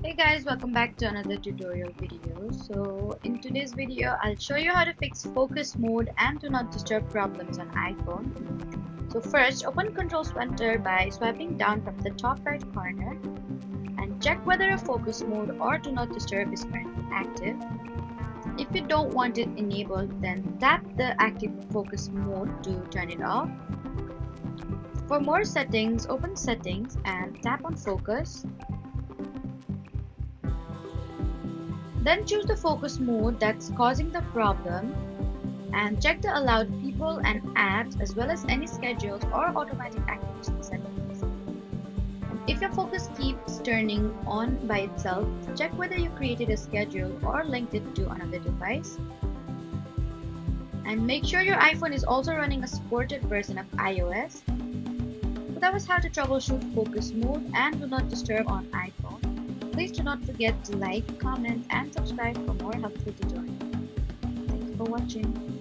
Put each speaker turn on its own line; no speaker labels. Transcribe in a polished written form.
Hey guys, welcome back to another tutorial video. So in today's video, I'll show you how to fix focus mode and do not disturb problems on iPhone. So first, open Control Center by swiping down from the top right corner and check whether a focus mode or do not disturb is currently active. If you don't want it enabled, then tap the active focus mode to turn it off. For more settings, open Settings and tap on Focus. Then choose the focus mode that's causing the problem and check the allowed people and apps as well as any schedules or automatic activation settings. And if your focus keeps turning on by itself, check whether you created a schedule or linked it to another device. And make sure your iPhone is also running a supported version of iOS. So that was how to troubleshoot focus mode and do not disturb on iPhone. Please do not forget to like, comment, and subscribe for more helpful tutorials. Thank you for watching.